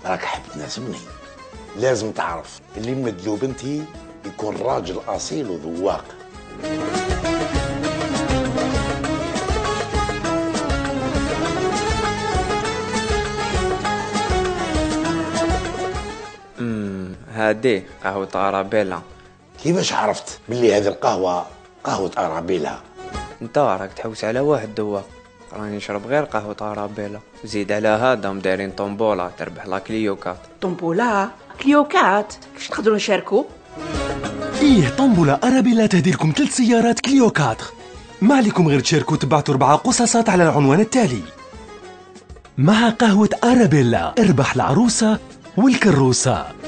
راك حاب تناسبني، لازم تعرف اللي مدلو بنتي يكون راجل اصيل وذواق. هادي قهوة أرابيلا. كيفاش عرفت باللي هذه القهوة قهوة أرابيلا؟ انت راك تحوس على واحد دواق، راني نشرب غير قهوة أرابيلا. زيد على هذا دايرين طومبولا تربح لا كليوكات. طومبولا كليوكات كش نقدروا نشاركوا؟ ايه طومبولا أرابيلا تهدي لكم 3 سيارات كليو 4. ما عليكم غير تشاركوا تبعتوا 4 قصاصات على العنوان التالي. مع قهوة أرابيلا اربح العروسة والكروسة.